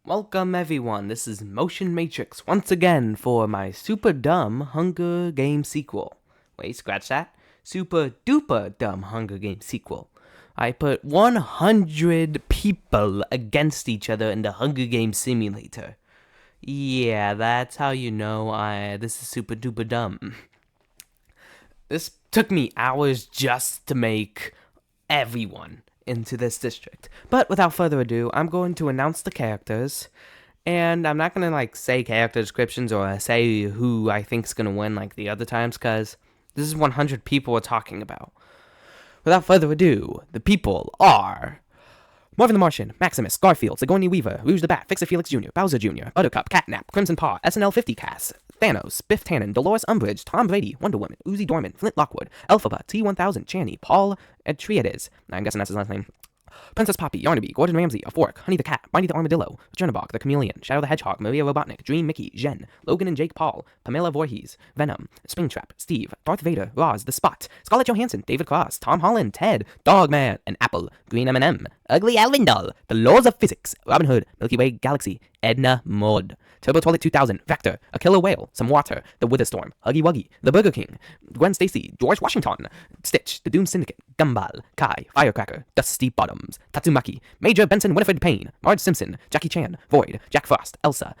Welcome everyone, this is Motion Matrix once again for my super dumb Hunger Games sequel. Wait, scratch that. Super duper dumb Hunger Games sequel. I put 100 people against each other in the Hunger Games simulator. Yeah, that's how you know this is super duper dumb. This took me hours just to make everyone into this district. But without further ado, I'm going to announce the characters. And I'm not going to say character descriptions or say who I think's going to win like the other times, because this is 100 people we're talking about. Without further ado, the people are Marvin the Martian, Maximus, Garfield, Sigourney Weaver, Rouge the Bat, Fixer Felix Jr., Bowser Jr., Buttercup, Catnap, Crimson Paw, SNL 50 Cast, Thanos, Biff Tannen, Dolores Umbridge, Tom Brady, Wonder Woman, Uzi Dorman, Flint Lockwood, Elphaba, T-1000, Channy, Paul Atreides, I'm guessing that's his last name, Princess Poppy, Yarnaby, Gordon Ramsay, A Fork, Honey the Cat, Mindy the Armadillo, Chernabog, the Chameleon, Shadow the Hedgehog, Maria Robotnik, Dream Mickey, Jen, Logan and Jake Paul, Pamela Voorhees, Venom, Springtrap, Steve, Darth Vader, Roz, The Spot, Scarlett Johansson, David Cross, Tom Holland, Ted, Dogman, and Apple, Green M&M, Ugly Alvin Doll, The Laws of Physics, Robin Hood, Milky Way Galaxy, Edna Mode, Turbo Toilet 2000, Vector, A Killer Whale, Some Water, The Witherstorm, Huggy Wuggy, The Burger King, Gwen Stacy, George Washington, Stitch, The Doom Syndicate, Gumball, Kai, Firecracker, Dusty Bottoms, Tatsumaki, Major Benson Winifred Payne, Marge Simpson, Jackie Chan, Void, Jack Frost, Elsa,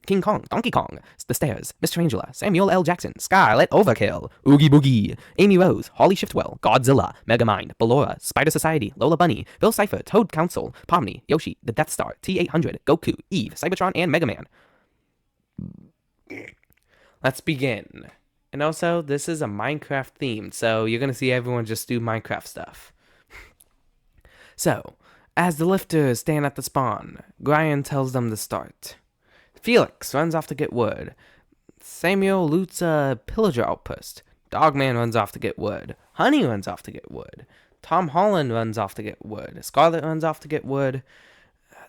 King Kong, Donkey Kong, The Stairs, Mr. Angela, Samuel L. Jackson, Scarlet Overkill, Oogie Boogie, Amy Rose, Holly Shiftwell, Godzilla, Megamind, Ballora, Spider Society, Lola Bunny, Bill Cipher, Toad Council, Pomni, Yoshi, The Death Star, T-800, Goku, Eve, Cybertron, and Mega Man. Let's begin. And also, this is a Minecraft theme, so you're gonna see everyone just do Minecraft stuff. So, as the lifters stand at the spawn, Brian tells them to start. Felix runs off to get wood. Samuel loots a pillager outpost. Dogman runs off to get wood. Honey runs off to get wood. Tom Holland runs off to get wood. Scarlet runs off to get wood.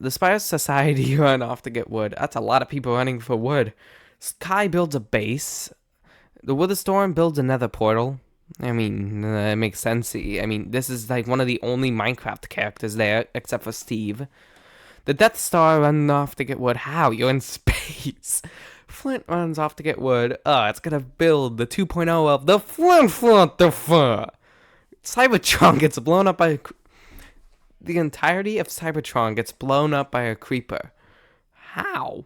The Spider Society run off to get wood. That's a lot of people running for wood. Sky builds a base. The Witherstorm builds another portal. I mean, it makes sense. I mean, this is like one of the only Minecraft characters there, except for Steve. The Death Star runs off to get wood. How? You're in space. Flint runs off to get wood. It's gonna build the 2.0 of the Flint. Cybertron gets blown up by the entirety of Cybertron gets blown up by a creeper. How?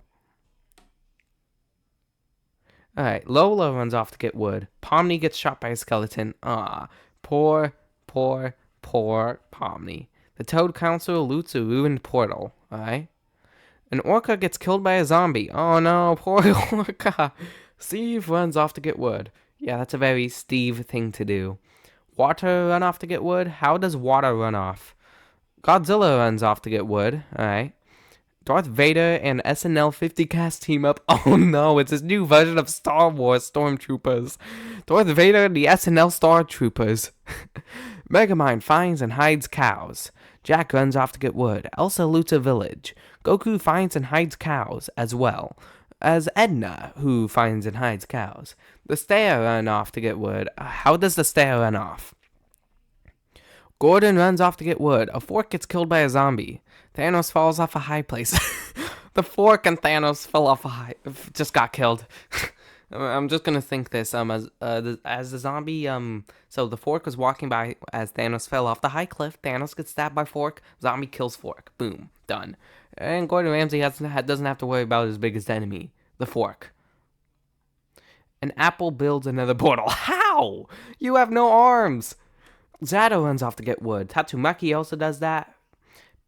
Alright, Lola runs off to get wood. Pomni gets shot by a skeleton. Poor Pomni. The Toad Council loots a ruined portal. Alright? An orca gets killed by a zombie. Oh no, poor orca. Steve runs off to get wood. Yeah, that's a very Steve thing to do. Water run off to get wood? How does water run off? Godzilla runs off to get wood. Alright. Darth Vader and SNL 50 Cast team up. Oh no, it's this new version of Star Wars Stormtroopers. Darth Vader and the SNL Star Troopers. Megamind finds and hides cows. Jack runs off to get wood. Elsa loots a village. Goku finds and hides cows as well as Edna, who finds and hides cows. The Stair run off to get wood. How does the Stair run off? Gordon runs off to get wood. A fork gets killed by a zombie. Thanos falls off a high place. The fork and Thanos fell off just got killed. I'm just gonna think this as the zombie so the fork was walking by as Thanos fell off the high cliff. Thanos gets stabbed by fork. Zombie kills fork. Boom, done. And Gordon Ramsay doesn't have to worry about his biggest enemy, the fork. And Apple builds another portal. How? You have no arms. Zato runs off to get wood. Tatsumaki also does that.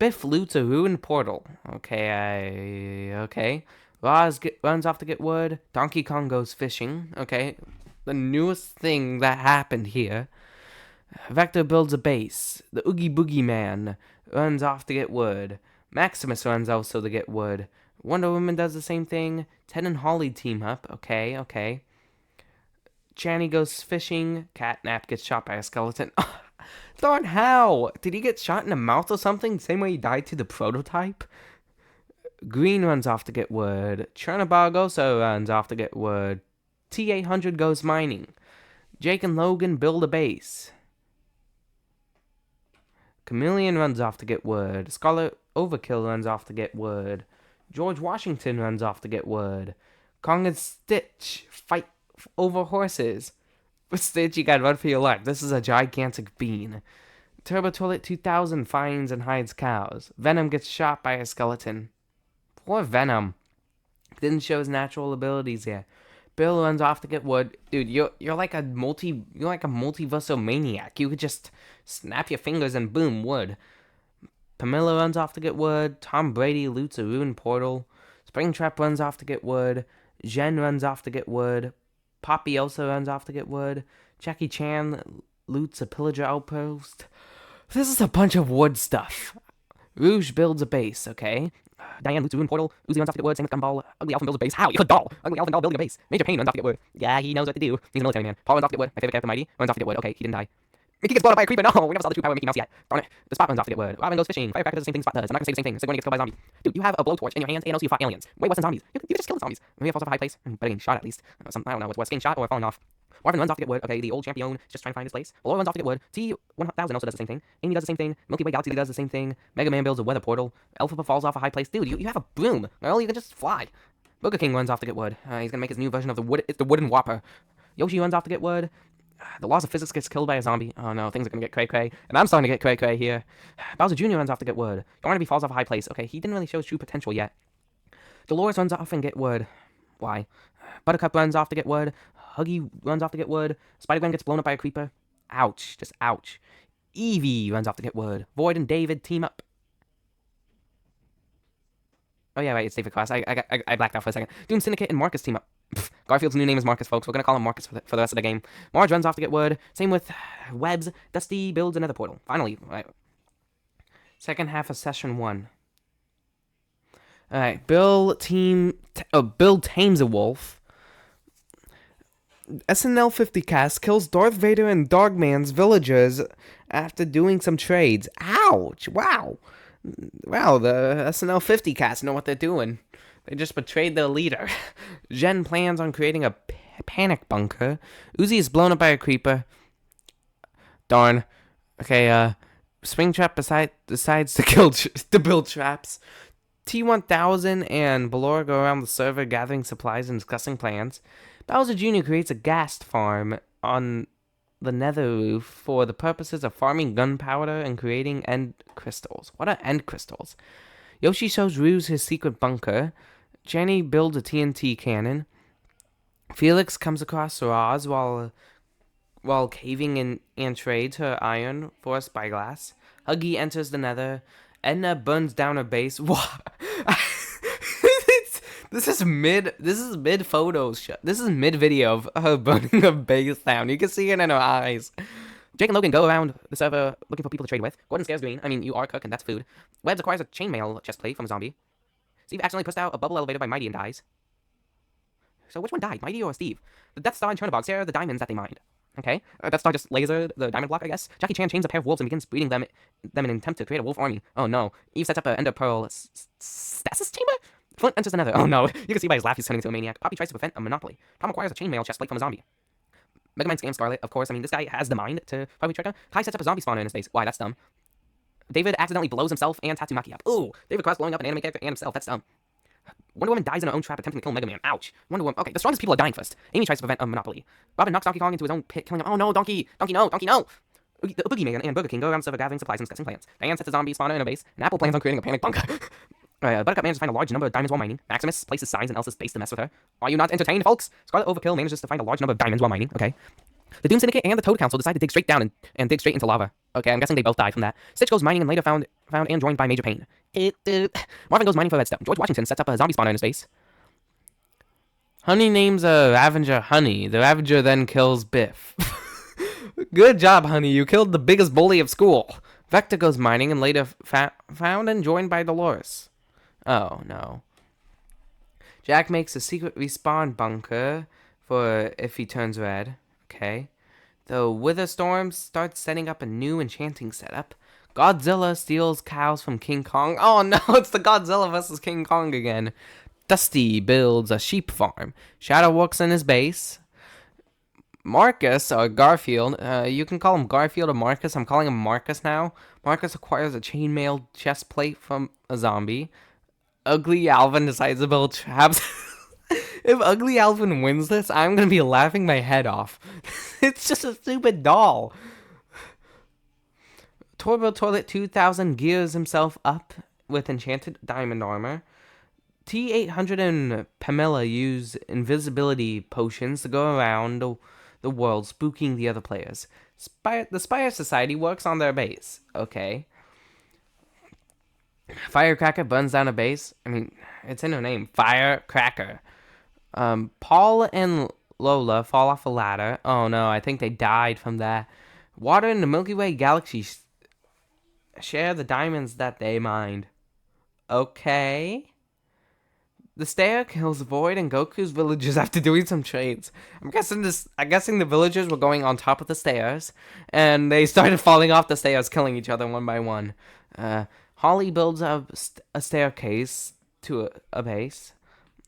Biff loots a ruined portal. Okay. Roz runs off to get wood. Donkey Kong goes fishing. Okay. The newest thing that happened here. Vector builds a base. The Oogie Boogie Man runs off to get wood. Maximus runs also to get wood. Wonder Woman does the same thing. Ted and Holly team up. Okay. Channy goes fishing. Catnap gets shot by a skeleton. Darn, how? Did he get shot in the mouth or something? Same way he died to the prototype? Green runs off to get wood. Chernabog also runs off to get wood. T-800 goes mining. Jake and Logan build a base. Chameleon runs off to get wood. Scarlet Overkill runs off to get wood. George Washington runs off to get wood. Kong and Stitch fight over horses. But Stitch, you gotta run for your life. This is a gigantic bean. Turbo Toilet 2000 finds and hides cows. Venom gets shot by a skeleton. Poor Venom. Didn't show his natural abilities yet. Bill runs off to get wood. Dude, you're like a multiversal maniac. You could just snap your fingers and boom, wood. Pamela runs off to get wood. Tom Brady loots a ruined portal. Springtrap runs off to get wood. Jen runs off to get wood. Poppy also runs off to get wood. Jackie Chan loots a pillager outpost. This is a bunch of wood stuff. Rouge builds a base, okay? Diane loots a ruined portal. Uzi runs off to get wood. Same with Gumball. Ugly Elephant builds a base. How? You're a doll. Ugly Elephant doll building a base. Major Payne runs off to get wood. Yeah, he knows what to do. He's a military man. Paul runs off to get wood. My favorite character, Mighty, runs off to get wood. Okay, he didn't die. Mickey gets blown up by a creeper. No, we never saw the true power of Mickey Mouse yet. Darn it. The Spot runs off to get wood. Robin goes fishing. Firecracker does the same thing Spot does. I'm not gonna say the same thing. Sigourney gets killed by a zombie. Dude, you have a blowtorch in your hands and also you fought aliens. Way worse than zombies. You could just kill the zombies. Maybe falls off a high place. But getting shot at least. I don't know what's worse, getting shot or falling off. Marvin runs off to get wood. Okay, the old champion just trying to find his place. Valor runs off to get wood. T-1000 also does the same thing. Amy does the same thing. Milky Way Galaxy does the same thing. Mega Man builds a weather portal. Alpha falls off a high place. Dude, you have a broom. Well, you can just fly. Burger King runs off to get wood. He's gonna make his new version of the wood. It's the wooden Whopper. Yoshi runs off to get wood. The laws of physics gets killed by a zombie. Oh no, things are gonna get cray-cray. And I'm starting to get cray-cray here. Bowser Jr. runs off to get wood. Barnaby falls off a high place. Okay, he didn't really show his true potential yet. Dolores runs off and get wood. Why? Buttercup runs off to get wood. Huggy runs off to get wood. Spider-Gwen gets blown up by a creeper. Ouch. Just ouch. Eevee runs off to get wood. Void and David team up. Oh yeah, right, it's David Cross. I blacked out for a second. Doom Syndicate and Marcus team up. Pfft, Garfield's new name is Marcus, folks. We're gonna call him Marcus for the rest of the game. Marge runs off to get wood. Same with Webs. Dusty builds another portal. Finally, right. Second half of session 1. Alright, Bill tames a wolf. SNL 50 cast kills Darth Vader and Dogman's villagers after doing some trades. Ouch! Wow! Wow, the SNL 50 cast know what they're doing. They just betrayed their leader. Jen plans on creating a panic bunker. Uzi is blown up by a creeper. Darn. Okay, Springtrap decides to build traps. T-1000 and Balor go around the server gathering supplies and discussing plans. Bowser Jr. creates a ghast farm on the nether roof for the purposes of farming gunpowder and creating end crystals. What are end crystals? Yoshi shows Ruse his secret bunker. Jenny builds a TNT cannon. Felix comes across Roz while caving in and trades her iron for a spyglass. Huggy enters the nether. Edna burns down her base. What? This is mid photos. This is mid video of her burning her base down. You can see it in her eyes. Jake and Logan go around the server looking for people to trade with. Gordon scares Green. I mean, you are cooking, that's food. Webbs acquires a chainmail chestplate from a zombie. Steve accidentally pushed out a bubble elevator by Mighty and dies. So which one died, Mighty or Steve? The Death Star and Chernobog share the diamonds that they mined. Okay, Death Star just lasered the diamond block, I guess. Jackie Chan chains a pair of wolves and begins breeding them in an attempt to create a wolf army. Oh no. Eve sets up an Ender Pearl stasis chamber? Flint enters another. Oh no. You can see by his laugh he's turning into a maniac. Poppy tries to prevent a monopoly. Tom acquires a chainmail chestplate from a zombie. Mega Man scams Scarlet, of course. I mean, this guy has the mind to probably track down. Kai sets up a zombie spawner in his base. Why, that's dumb. David accidentally blows himself and Tatsumaki up. Ooh, David Cross blowing up an anime character and himself. That's dumb. Wonder Woman dies in her own trap attempting to kill Mega Man. Ouch. Wonder Woman. Okay, the strongest people are dying first. Amy tries to prevent a monopoly. Robin knocks Donkey Kong into his own pit, killing him. Oh no, Donkey! Donkey, no! Donkey, no! The Boogeyman and Burger King go around the server gathering supplies and discussing plans. Diane sets a zombie spawner in her base, and Apple plans on creating a panic bunker. Buttercup manages to find a large number of diamonds while mining. Maximus places signs in Elsa's base to mess with her. Are you not entertained, folks? Scarlet Overkill manages to find a large number of diamonds while mining. Okay. The Doom Syndicate and the Toad Council decide to dig straight down and dig straight into lava. Okay, I'm guessing they both died from that. Stitch goes mining and later found and joined by Major Payne. Marvin goes mining for redstone. George Washington sets up a zombie spawner in his base. Honey names a Ravager Honey. The Ravager then kills Biff. Good job, Honey. You killed the biggest bully of school. Vector goes mining and later found and joined by Dolores. Oh, no. Jack makes a secret respawn bunker for if he turns red. Okay. The Witherstorm starts setting up a new enchanting setup. Godzilla steals cows from King Kong. Oh no, it's the Godzilla versus King Kong again. Dusty builds a sheep farm. Shadow works in his base. Marcus, or Garfield, you can call him Garfield or Marcus. I'm calling him Marcus now. Marcus acquires a chainmail chest plate from a zombie. Ugly Alvin decides to build traps. If Ugly Alvin wins this, I'm gonna be laughing my head off. It's just a stupid doll. Turbo Toilet 2000 gears himself up with enchanted diamond armor. T800 and Pamela use invisibility potions to go around the world, spooking the other players. The Spire Society works on their base. Okay. Firecracker burns down a base. I mean, it's in her name. Firecracker. Paul and Lola fall off a ladder. Oh no, I think they died from that. Water in the Milky Way galaxy share the diamonds that they mined. Okay. The stair kills Void and Goku's villagers after doing some trades. I'm guessing the villagers were going on top of the stairs, and they started falling off the stairs, killing each other one by one. Holly builds a staircase to a base.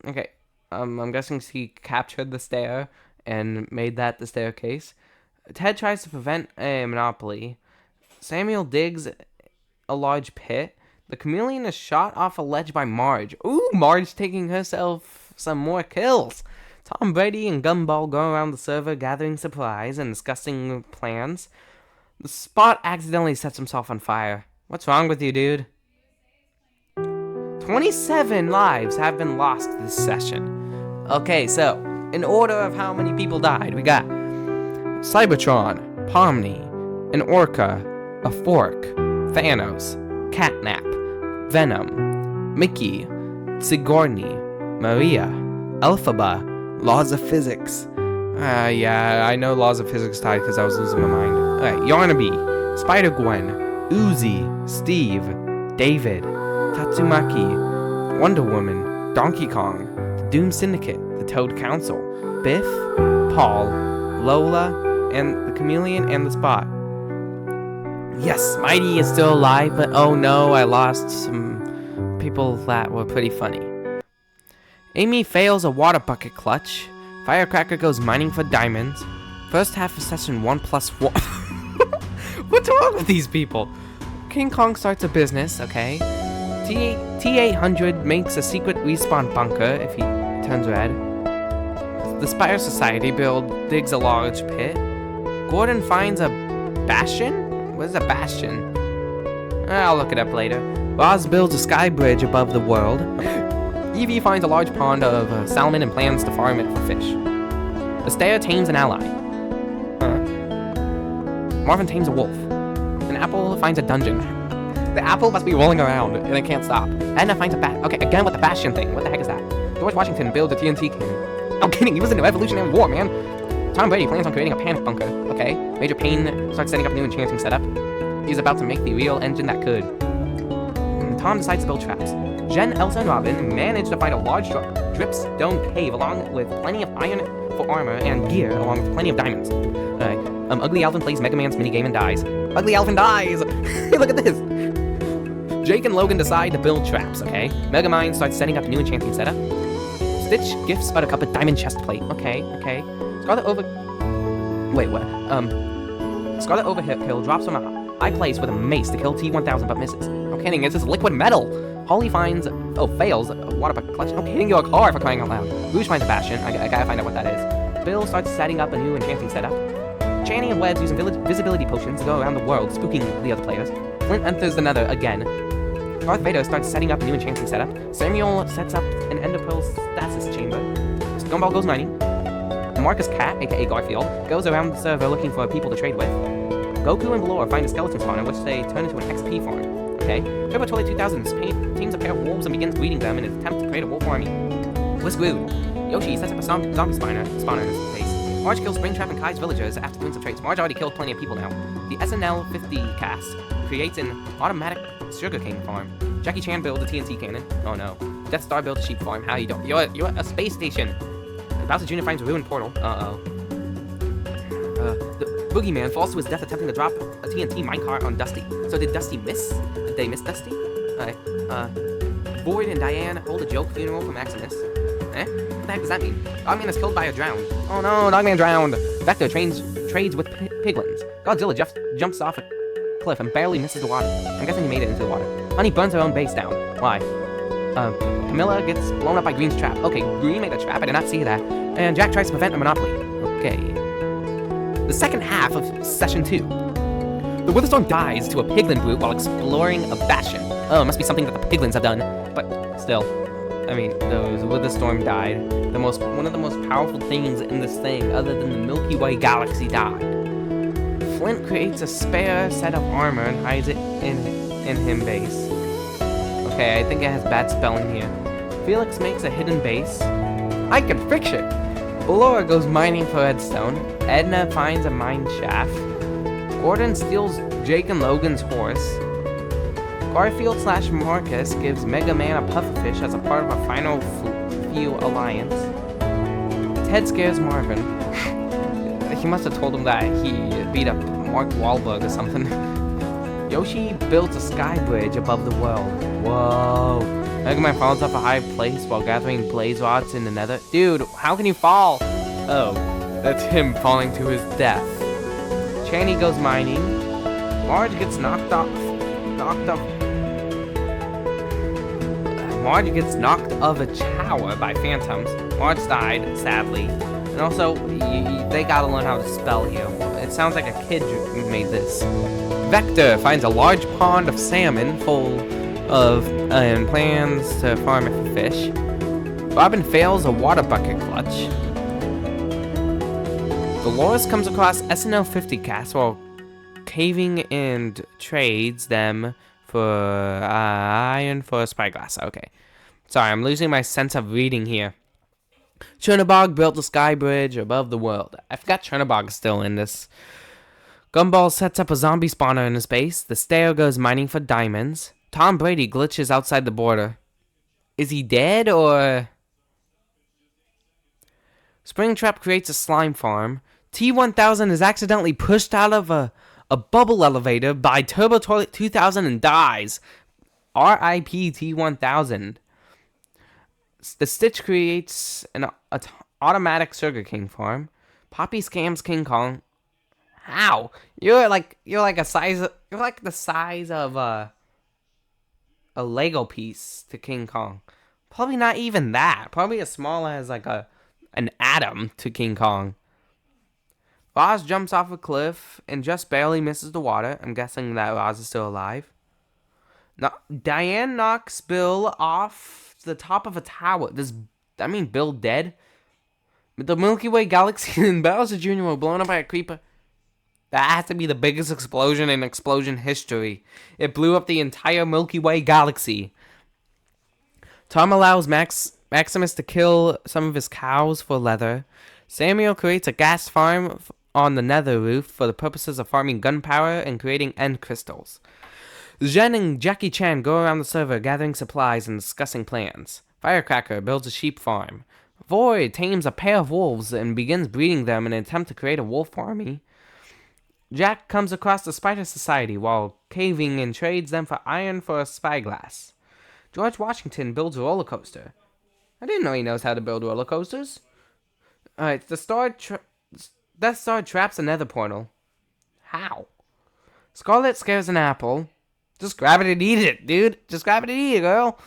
Okay, I'm guessing she captured the stair and made that the staircase. Ted tries to prevent a monopoly. Samuel digs a large pit. The chameleon is shot off a ledge by Marge. Ooh, Marge taking herself some more kills. Tom Brady and Gumball go around the server gathering supplies and discussing plans. The Spot accidentally sets himself on fire. What's wrong with you, dude? 27 lives have been lost this session. Okay, so, in order of how many people died, we got Cybertron, Pomni, an Orca, a Fork, Thanos, Catnap, Venom, Mickey, Sigourney, Maria, Elphaba, Laws of Physics. Yeah, I know Laws of Physics died because I was losing my mind. Alright, Yarnaby, Spider-Gwen, Uzi, Steve, David, Tatsumaki, Wonder Woman, Donkey Kong, the Doom Syndicate, the Toad Council, Biff, Paul, Lola, and the Chameleon and the Spot. Yes, Mighty is still alive, but oh no, I lost some people that were pretty funny. Amy fails a water bucket clutch. Firecracker goes mining for diamonds. First half of session 1+1. What's wrong with these people? King Kong starts a business, okay. T800 makes a secret respawn bunker if he turns red. The Spire Society digs a large pit. Gordon finds a bastion? What is a bastion? I'll look it up later. Roz builds a sky bridge above the world. Evie finds a large pond of salmon and plans to farm it for fish. Astea tames an ally. Marvin tames a wolf. An apple finds a dungeon. The apple must be rolling around and it can't stop. Edna finds a bat. Okay, again with the bastion thing. What the heck is that? George Washington builds a TNT cannon. I'm kidding, he was in the Revolutionary War, man. Tom Brady plans on creating a panic bunker. Okay. Major Payne starts setting up a new enchanting setup. He's about to make the real engine that could. Tom decides to build traps. Jen, Elsa, and Robin manage to find a large dripstone cave along with plenty of iron for armor and gear along with plenty of diamonds. Ugly Alvin plays Mega Man's minigame and dies. Ugly Alvin dies! Look at this! Jake and Logan decide to build traps, okay? Megamind starts setting up a new enchanting setup. Stitch gifts Buttercup a diamond chest plate. Okay. Scarlet Overkill drops from a high place with a mace to kill T-1000 but misses. No kidding, it's just liquid metal! Holly fails a water bucket clutch. No kidding, you're a car for crying out loud. Rouge finds a bastion. I gotta find out what that is. Bill starts setting up a new enchanting setup. Channy and Webbs using visibility potions to go around the world, spooking the other players. Flint enters the nether again. Darth Vader starts setting up a new enchanting setup. Samuel sets up an Ender Pearl stasis chamber. Gumball goes mining. Marcus Cat, aka Garfield, goes around the server looking for people to trade with. Goku and Valor find a skeleton spawner, which they turn into an XP farm. Okay. Turbo Toilet 2000 teams a pair of wolves and begins greeting them in an attempt to create a wolf army. We're screwed. Yoshi sets up a zombie spawner in his base. Marge kills Springtrap and Kai's villagers after doing some trades. Marge already killed plenty of people now. The SNL 50 cast creates an automatic sugarcane farm. Jackie Chan builds a TNT cannon. Oh no. Death Star builds a sheep farm. How you doing? You're a space station. Bowser Jr. finds a ruined portal. The Boogeyman falls to his death attempting to drop a TNT minecart on Dusty. So did Dusty miss? Did they miss Dusty? Void and Diane hold a joke funeral for Maximus. What the heck does that mean? Dogman is killed by a drowned. Oh no, Dogman drowned! Vector trades with piglins. Godzilla jumps off a cliff and barely misses the water. I'm guessing he made it into the water. Honey burns her own base down. Why? Camilla gets blown up by Green's trap. Okay, Green made a trap. I did not see that. And Jack tries to prevent a monopoly. Okay. The second half of session 2. The Witherstorm dies to a piglin brute while exploring a bastion. Oh, it must be something that the piglins have done. But still, I mean, the Witherstorm died. One of the most powerful things in this thing, other than the Milky Way galaxy, died. Flint creates a spare set of armor and hides it in him base. Okay, I think it has bad spelling here. Felix makes a hidden base. I can fix it! Laura goes mining for redstone. Edna finds a mine shaft. Gordon steals Jake and Logan's horse. Garfield/Marcus gives Mega Man a pufferfish as a part of a final few alliance. Ted scares Marvin. He must have told him that he beat up Mark Wahlberg or something. Yoshi builds a sky bridge above the world. Whoa. Mega Man falls off a high place while gathering blaze rods in the nether. Dude, how can you fall? Oh, that's him falling to his death. Channy goes mining. Marge gets knocked off a tower by phantoms. Marge died, sadly. And also, they gotta learn how to spell here. It sounds like a kid made this. Vector finds a large pond of salmon full of and plans to farm it for fish. Robin fails a water bucket clutch. Dolores comes across SNL 50 cast while caving and trades them for iron for a spyglass. Okay. Sorry, I'm losing my sense of reading here. Chernobog built a sky bridge above the world. I forgot Chernobog is still in this. Gumball sets up a zombie spawner in his base. The Stair goes mining for diamonds. Tom Brady glitches outside the border. Is he dead or... Springtrap creates a slime farm. T-1000 is accidentally pushed out of a bubble elevator by Turbo Toilet 2000 and dies. R.I.P. T-1000. The Stitch creates an automatic Sugar King farm. Poppy scams King Kong. How? You're like the size of a Lego piece to King Kong. Probably not even that. Probably as small as like an atom to King Kong. Roz jumps off a cliff and just barely misses the water. I'm guessing that Roz is still alive. Diane knocks Bill off the top of a tower. Does that mean Bill dead? The Milky Way galaxy and Bowser Jr. were blown up by a creeper. That has to be the biggest explosion in explosion history. It blew up the entire Milky Way galaxy. Tom allows Maximus to kill some of his cows for leather. Samuel creates a gas farm on the nether roof for the purposes of farming gunpowder and creating end crystals. Jen and Jackie Chan go around the server gathering supplies and discussing plans. Firecracker builds a sheep farm. Void tames a pair of wolves and begins breeding them in an attempt to create a wolf army. Jack comes across the Spider Society while caving and trades them for iron for a spyglass. George Washington builds a roller coaster. I didn't know he knows how to build roller coasters. Alright, Death Star traps a nether portal. How? Scarlet scares an apple. Just grab it and eat it, dude. Just grab it and eat it, girl.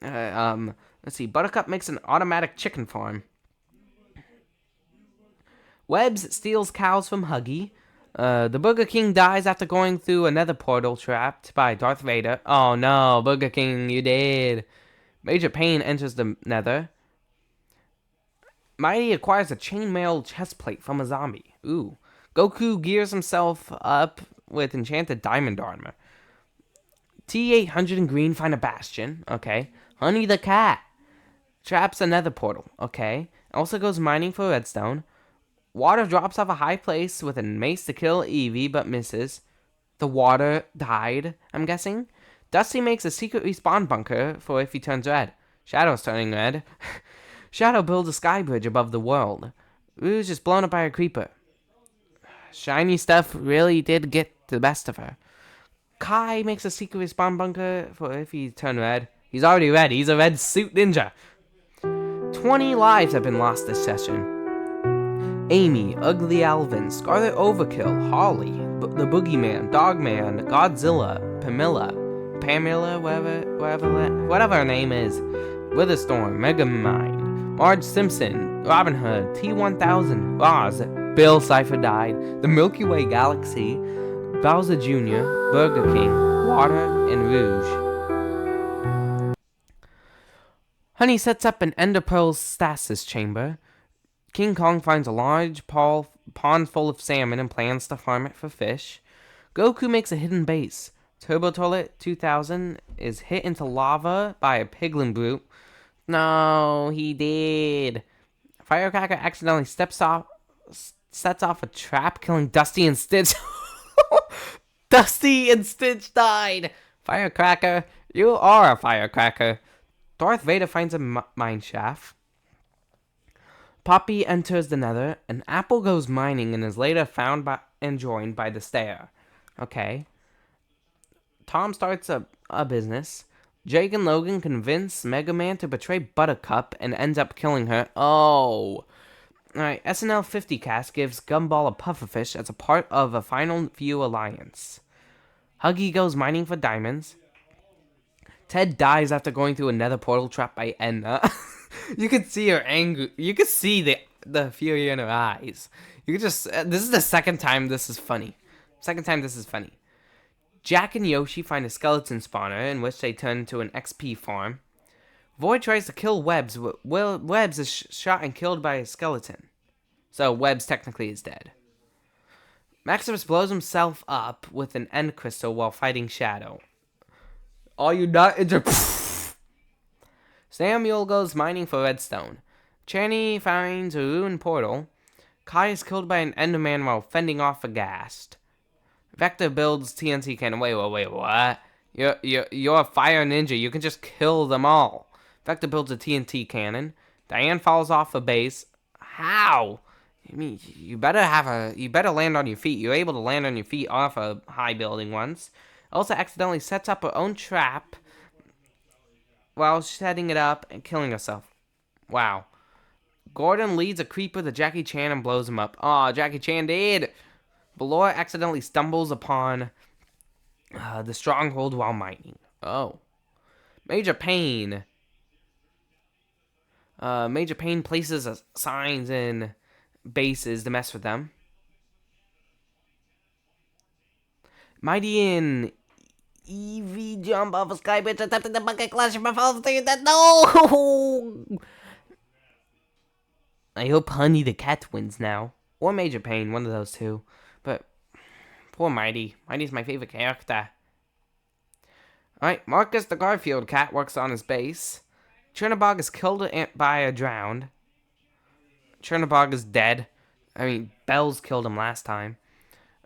Let's see. Buttercup makes an automatic chicken farm. Webbs steals cows from Huggy. The Burger King dies after going through another portal trapped by Darth Vader. Oh no, Burger King, you did. Major Payne enters the nether. Mighty acquires a chainmail chestplate from a zombie. Ooh. Goku gears himself up with enchanted diamond armor. T-800 and Green find a bastion. Okay. Honey the cat traps a nether portal. Okay. Also goes mining for redstone. Water drops off a high place with a mace to kill Eevee, but misses. The water died, I'm guessing. Dusty makes a secret respawn bunker for if he turns red. Shadow's turning red. Shadow builds a sky bridge above the world. Rouge is blown up by a creeper. Shiny stuff really did get the best of her. Kai makes a secret respawn bunker for if he turns red. He's already red. He's a red suit ninja. 20 lives have been lost this session. Amy, Ugly Alvin, Scarlet Overkill, Holly, the Boogeyman, Dogman, Godzilla, Pamela, Pamela, whatever her name is, Witherstorm, Megamind, Marge Simpson, Robin Hood, T-1000, Roz, Bill Cipher died, the Milky Way Galaxy, Bowser Jr., Burger King, Water, and Rouge. Honey sets up an Ender Pearl stasis chamber. King Kong finds a large pond full of salmon and plans to farm it for fish. Goku makes a hidden base. Turbo Toilet 2000 is hit into lava by a piglin brute. No, he did. Firecracker accidentally sets off a trap, killing Dusty and Stitch. Dusty and Stitch died. Firecracker, you are a firecracker. Darth Vader finds a mine shaft. Poppy enters the Nether, and Apple goes mining and is later found and joined by the Stair. Okay. Tom starts a business. Jake and Logan convince Mega Man to betray Buttercup and ends up killing her. Oh. Alright, SNL 50 cast gives Gumball a pufferfish as a part of a Final View alliance. Huggy goes mining for diamonds. Ted dies after going through another portal trap by Edna. You can see her anger. You can see the fury in her eyes. You can just. This is the second time this is funny. Jack and Yoshi find a skeleton spawner in which they turn into an XP farm. Void tries to kill Webbs. Webbs is shot and killed by a skeleton. So Webbs technically is dead. Maximus blows himself up with an end crystal while fighting Shadow. Are you not Samuel goes mining for redstone. Channy finds a ruined portal. Kai is killed by an Enderman while fending off a ghast. Vector builds TNT cannon. Wait, what? You're a fire ninja. You can just kill them all. Vector builds a TNT cannon. Diane falls off a base. How? I mean, you better land on your feet. You're able to land on your feet off a high building once. Elsa accidentally sets up her own trap while setting it up and killing herself. Wow. Gordon leads a creeper to Jackie Chan and blows him up. Aw, Jackie Chan did. Ballora accidentally stumbles upon the stronghold while mining. Oh. Major Pain. Major Pain places signs in bases to mess with them. Mighty and Eevee jump off a sky bridge, attempting the bucket clash of my falls to your death. No! I hope Honey the Cat wins now. Or Major Pain, one of those two. But, poor Mighty. Mighty's my favorite character. Alright, Marcus the Garfield cat works on his base. Chernobog is killed by a drowned. Chernobog is dead. I mean, Bells killed him last time.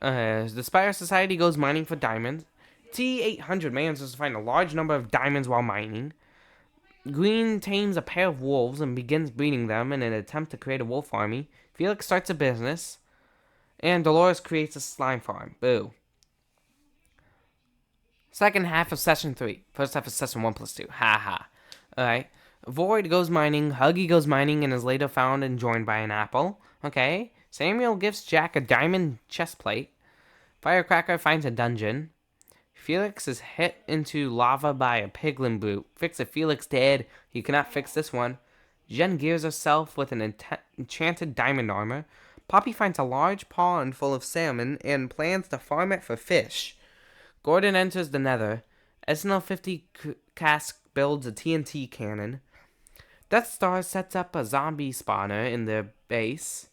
The Spire Society goes mining for diamonds. T-800 manages to find a large number of diamonds while mining. Green tames a pair of wolves and begins breeding them in an attempt to create a wolf army. Felix starts a business. And Dolores creates a slime farm. Boo. Second half of Session 3. First half of Session 1 plus 2. Haha. Alright. Void goes mining. Huggy goes mining and is later found and joined by an apple. Okay. Samuel gives Jack a diamond chest plate. Firecracker finds a dungeon. Felix is hit into lava by a piglin brute. Fix it, Felix dead. You cannot fix this one. Jen gears herself with an enchanted diamond armor. Poppy finds a large pond full of salmon and plans to farm it for fish. Gordon enters the Nether. SNL-50 cask builds a TNT cannon. Death Star sets up a zombie spawner in their base.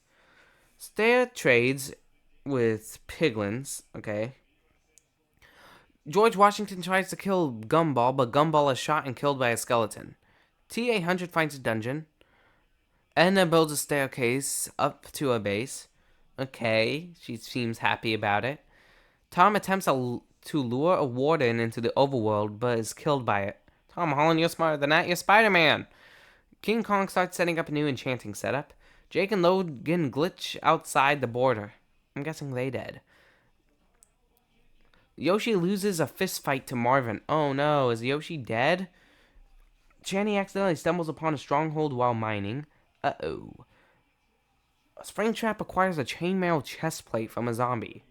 Stair trades with piglins. Okay. George Washington tries to kill Gumball, but Gumball is shot and killed by a skeleton. T-800 finds a dungeon. Edna builds a staircase up to a base. Okay, she seems happy about it. Tom attempts to lure a warden into the overworld, but is killed by it. Tom Holland, you're smarter than that. You're Spider-Man. King Kong starts setting up a new enchanting setup. Jake and Logan glitch outside the border. I'm guessing they dead. Yoshi loses a fist fight to Marvin. Oh no, is Yoshi dead? Channy accidentally stumbles upon a stronghold while mining. Uh-oh. Springtrap acquires a chainmail chest plate from a zombie.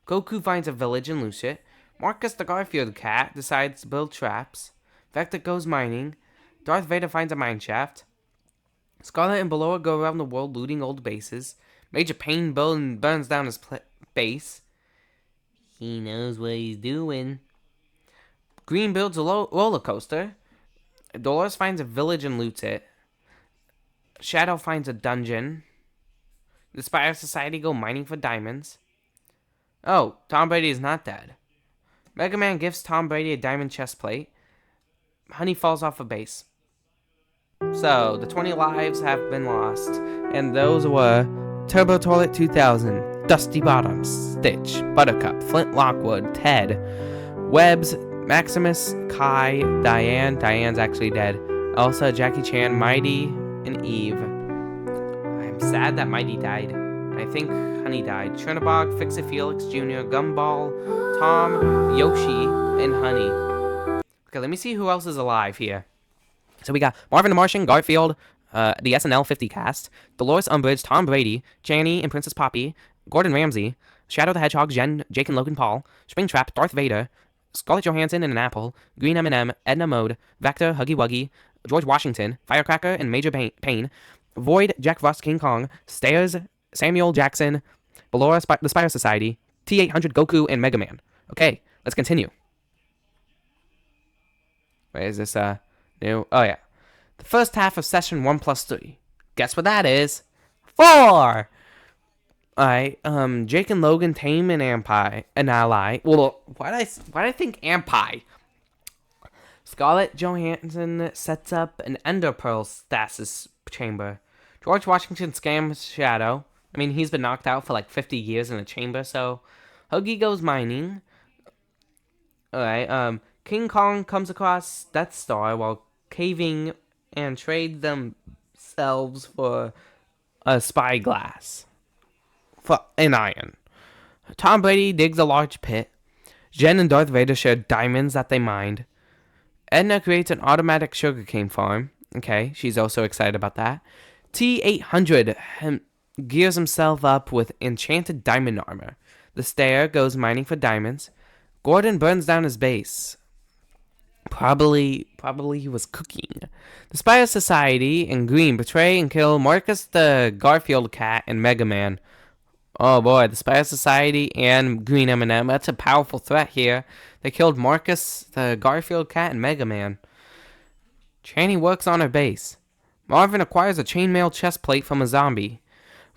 Goku finds a village and loots it. Marcus the Garfield cat decides to build traps. Vector goes mining. Darth Vader finds a mine shaft. Scarlet and Ballora go around the world looting old bases. Major Payne burns down his base. He knows what he's doing. Green builds a roller coaster. Dolores finds a village and loots it. Shadow finds a dungeon. The Spire Society go mining for diamonds. Oh, Tom Brady is not dead. Mega Man gives Tom Brady a diamond chest plate. Honey falls off a base. So, the 20 lives have been lost. And those were Turbo Toilet 2000, Dusty Bottoms, Stitch, Buttercup, Flint Lockwood, Ted, Webbs, Maximus, Kai, Diane. Diane's actually dead. Elsa, Jackie Chan, Mighty, and Eve. I'm sad that Mighty died. I think Honey died. Chernobog, Fix-It Felix Jr., Gumball, Tom, Yoshi, and Honey. Okay, let me see who else is alive here. So we got Marvin the Martian, Garfield, the SNL 50 cast, Dolores Umbridge, Tom Brady, Janny and Princess Poppy, Gordon Ramsay, Shadow the Hedgehog, Jen, Jake and Logan Paul, Springtrap, Darth Vader, Scarlett Johansson and an Apple, Green M&M, Edna Mode, Vector, Huggy Wuggy, George Washington, Firecracker and Major Payne, Void, Jack Frost, King Kong, Stairs, Samuel Jackson, Ballora, the Spire Society, T-800, Goku, and Mega Man. Okay, let's continue. Wait, is this, new? Oh, yeah. The first half of session 1 plus 3. Guess what that is? 4! Alright, Jake and Logan tame an ally. Well, why'd I think Ampi? Scarlett Johansson sets up an Ender Pearl stasis chamber. George Washington scams Shadow. I mean, he's been knocked out for like 50 years in a chamber, so Huggy goes mining. Alright, King Kong comes across Death Star while caving and trade themselves for a spyglass. For an iron. Tom Brady digs a large pit. Jen and Darth Vader share diamonds that they mined. Edna creates an automatic sugarcane farm. Okay, she's also excited about that. T-800 gears himself up with enchanted diamond armor. The Stair goes mining for diamonds. Gordon burns down his base. Probably he was cooking. The Spire Society and Green betray and kill Marcus the Garfield cat and Mega Man. Oh boy, the Spire Society and Green M&M. That's a powerful threat here. They killed Marcus the Garfield cat and Mega Man. Channy works on her base. Marvin acquires a chainmail chest plate from a zombie.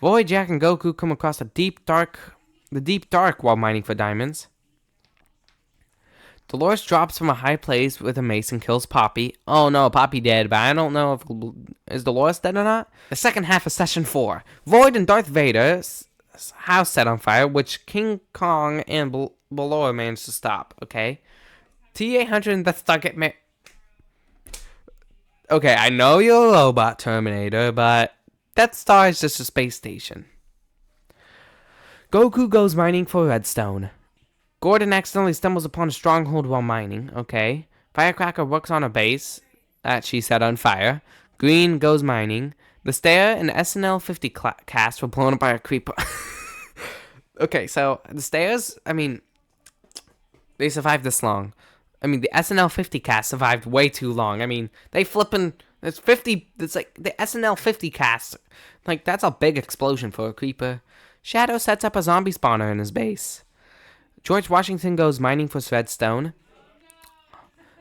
Void, Jack, and Goku come across the deep dark while mining for diamonds. Dolores drops from a high place with a mace and kills Poppy. Oh no, Poppy dead, but I don't know if... Is Dolores dead or not? The second half of Session 4. Void and Darth Vader's house set on fire, which King Kong and Ballora managed to stop, okay? T-800 and Death Star get Okay, I know you're a robot, Terminator, but Death Star is just a space station. Goku goes mining for redstone. Gordon accidentally stumbles upon a stronghold while mining. Okay. Firecracker works on a base that she set on fire. Green goes mining. The Stair and SNL 50 cast were blown up by a creeper. Okay, so the Stairs, I mean, they survived this long. I mean, the SNL 50 cast survived way too long. I mean, they flipping... It's like the SNL 50 cast. Like, that's a big explosion for a creeper. Shadow sets up a zombie spawner in his base. George Washington goes mining for redstone.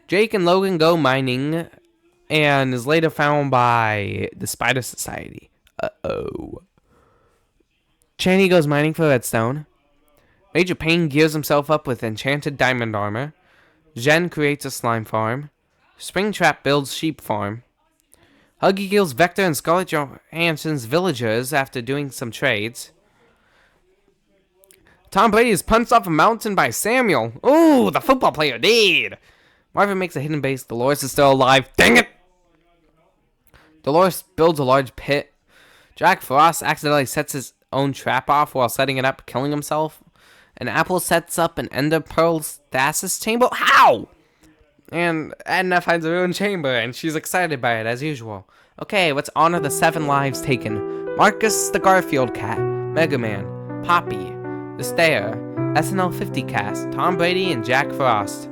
Jake and Logan go mining and is later found by the Spider Society. Uh-oh. Channy goes mining for redstone. Major Payne gears himself up with enchanted diamond armor. Jen creates a slime farm. Springtrap builds sheep farm. Huggy kills Vector and Scarlett Johansson's villagers after doing some trades. Tom Brady is punched off a mountain by Samuel. Ooh, the football player did. Marvin makes a hidden base. Dolores is still alive. Dang it! Dolores builds a large pit. Jack Frost accidentally sets his own trap off while setting it up, killing himself. And Apple sets up an Ender Pearl stasis chamber. How? And Edna finds her own chamber, and she's excited by it, as usual. Okay, let's honor the 7 lives taken. Marcus the Garfield cat, Mega Man, Poppy, the Stair, SNL 50 cast, Tom Brady and Jack Frost.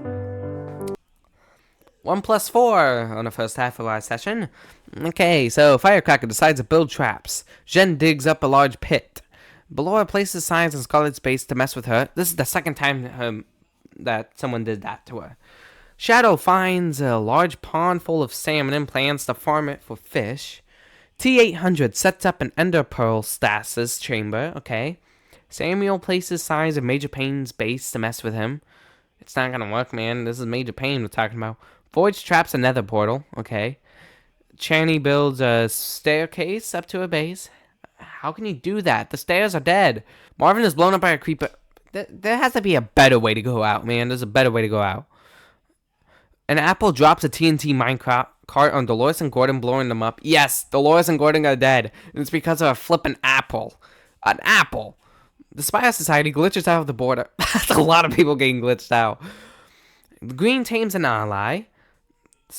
1+4 on the first half of our session. Okay, so Firecracker decides to build traps. Jen digs up a large pit. Ballora places signs in Scarlet's base to mess with her. This is the second time that someone did that to her. Shadow finds a large pond full of salmon and plans to farm it for fish. T-800 sets up an ender pearl stasis chamber. Okay. Samuel places signs in Major Payne's base to mess with him. It's not gonna work, man. This is Major Payne we're talking about. Forge traps a nether portal. Okay. Channy builds a staircase up to a base. How can you do that? The stairs are dead. Marvin is blown up by a creeper. There has to be a better way to go out, man. There's a better way to go out. An apple drops a TNT minecart on Dolores and Gordon, blowing them up. Yes, Dolores and Gordon are dead. And it's because of a flippin' apple. An apple. The Spy Society glitches out of the border. That's a lot of people getting glitched out. The Green tames an ally.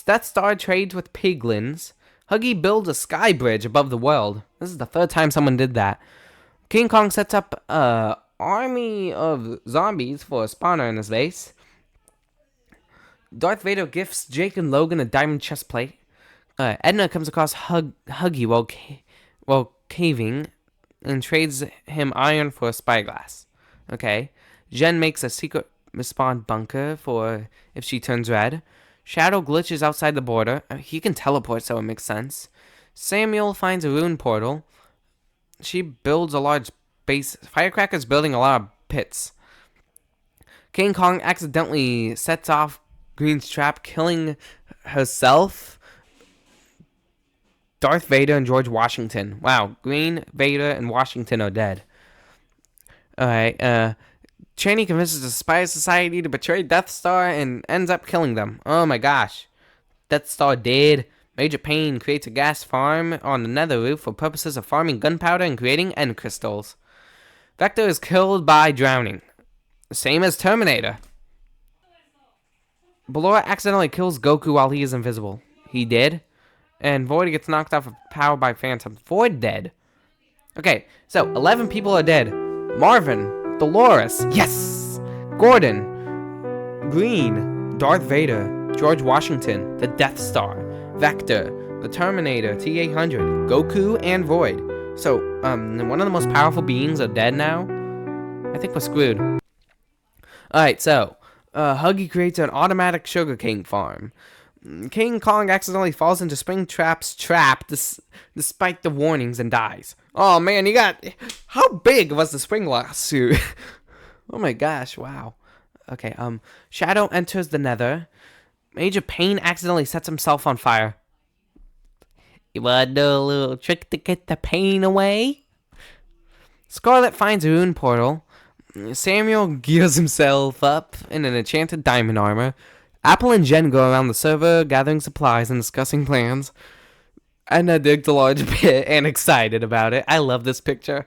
Death Star trades with piglins. Huggy builds a sky bridge above the world. This is the third time someone did that. King Kong sets up an army of zombies for a spawner in his base. Darth Vader gifts Jake and Logan a diamond chest plate. Edna comes across Huggy while caving and trades him iron for a spyglass. Okay. Jen makes a secret respawn bunker for if she turns red. Shadow glitches outside the border. He can teleport, so it makes sense. Samuel finds a rune portal. She builds a large base. Firecracker's building a lot of pits. King Kong accidentally sets off Green's trap, killing herself, Darth Vader, and George Washington. Wow, Green, Vader, and Washington are dead. Alright, Chaney convinces the Spy Society to betray Death Star and ends up killing them. Oh my gosh. Death Star dead. Major Payne creates a gas farm on the nether roof for purposes of farming gunpowder and creating end crystals. Vector is killed by drowning. Same as Terminator. Ballora accidentally kills Goku while he is invisible. He did. And Void gets knocked off of power by Phantom. Void dead. Okay, so 11 people are dead. Marvin, Dolores, yes! Gordon, Green, Darth Vader, George Washington, the Death Star, Vector, the Terminator, T-800, Goku, and Void. So, one of the most powerful beings are dead now. I think we're screwed. Alright, so, Huggy creates an automatic sugarcane farm. King Kong accidentally falls into Springtrap's trap despite the warnings and dies. Oh man, how big was the Springlock suit? Oh my gosh, wow. Okay, Shadow enters the nether. Major Payne accidentally sets himself on fire. You wanna do a little trick to get the pain away? Scarlet finds a rune portal. Samuel gears himself up in an enchanted diamond armor. Apple and Jen go around the server, gathering supplies and discussing plans. Edna digs a large pit and excited about it. I love this picture.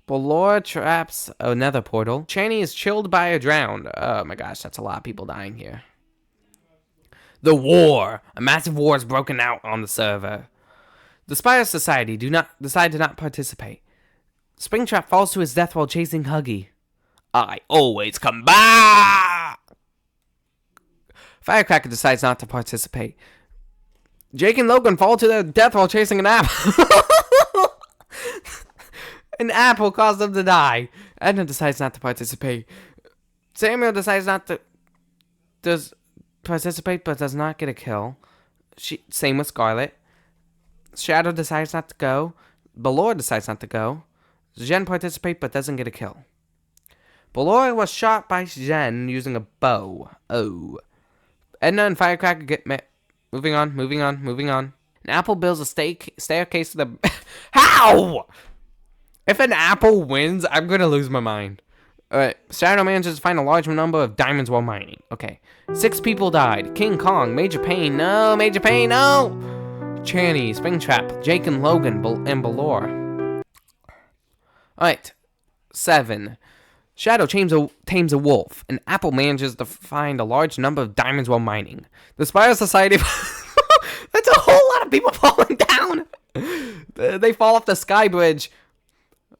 Ballora traps a nether portal. Channy is chilled by a drowned. Oh my gosh, that's a lot of people dying here. The war. A massive war is broken out on the server. The Spy Society decide to not participate. Springtrap falls to his death while chasing Huggy. I always come back! Firecracker decides not to participate. Jake and Logan fall to their death while chasing an apple. An apple caused them to die. Edna decides not to participate. Samuel decides not to participate but does not get a kill. Same with Scarlet. Shadow decides not to go. Ballora decides not to go. Jen participates but doesn't get a kill. Ballora was shot by Jen using a bow. Oh. Edna and Firecracker get met. Moving on. An apple builds a staircase to the... How? If an apple wins, I'm going to lose my mind. Alright, Shadow manages to find a large number of diamonds while mining. Okay. 6 people died. King Kong, Major Payne, no! Major Payne, no! Channy, Springtrap, Jake and Logan, and Ballora. Alright. 7. Shadow tames a wolf, and Apple manages to find a large number of diamonds while mining. The Spy Society... That's a whole lot of people falling down! They fall off the sky bridge.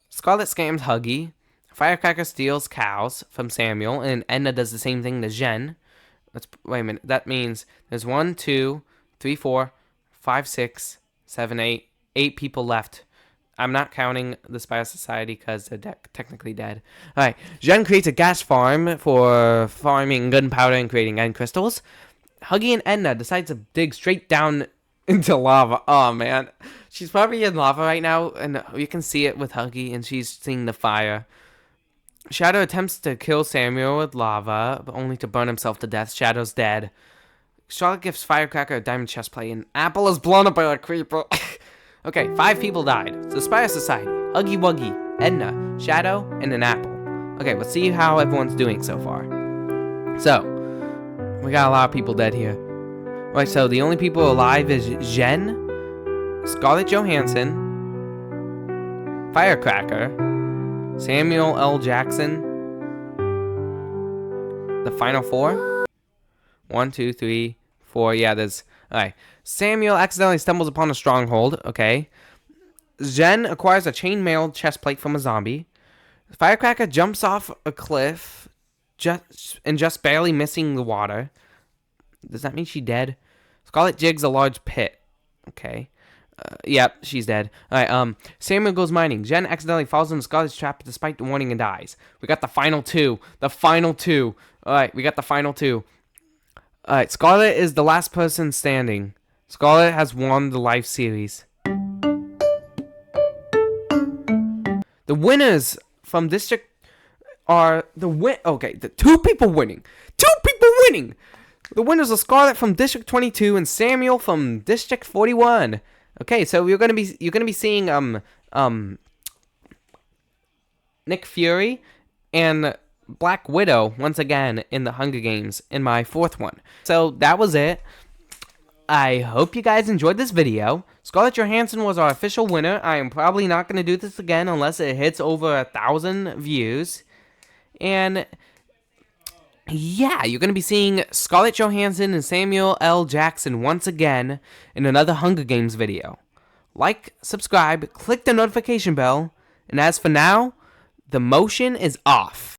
Scarlet scams Huggy. Firecracker steals cows from Samuel, and Edna does the same thing to Jen. Wait a minute. That means there's 1, 2, 3, 4, 5, 6, 7, 8. 8 people left. I'm not counting the Spy Society because they're technically dead. Alright, Jen creates a gas farm for farming gunpowder and creating end crystals. Huggy and Edna decide to dig straight down into lava. Oh, man. She's probably in lava right now, and you can see it with Huggy, and she's seeing the fire. Shadow attempts to kill Samuel with lava, but only to burn himself to death. Shadow's dead. Charlotte gives Firecracker a diamond chestplate, and Apple is blown up by a creeper. Okay, 5 people died. The Spy Society, Huggy Wuggy, Edna, Shadow, and an apple. Okay, let's see how everyone's doing so far. So, we got a lot of people dead here. Alright, so the only people alive is Jen, Scarlett Johansson, Firecracker, Samuel L. Jackson, the final 4. 1, 2, 3, 4. Yeah, there's... Alright. Samuel accidentally stumbles upon a stronghold. Okay. Jen acquires a chainmail chestplate from a zombie. Firecracker jumps off a cliff just barely missing the water. Does that mean she's dead? Scarlet jigs a large pit. Okay. Yep, she's dead. Alright, Samuel goes mining. Jen accidentally falls into Scarlet's trap despite the warning and dies. We got the final 2. The final 2. Alright, we got the final 2. Alright, Scarlet is the last person standing. Scarlet has won the life series. The winners from District are the 2 people winning. 2 people winning! The winners are Scarlet from District 22 and Samuel from District 41. Okay, so you're gonna be seeing Nick Fury and Black Widow once again in the Hunger Games in my 4th one. So that was it. I hope you guys enjoyed this video. Scarlett Johansson was our official winner. I am probably not going to do this again unless it hits over 1,000 views. And yeah, you're going to be seeing Scarlett Johansson and Samuel L. Jackson once again in another Hunger Games video. Like, subscribe, click the notification bell, and as for now, the motion is off.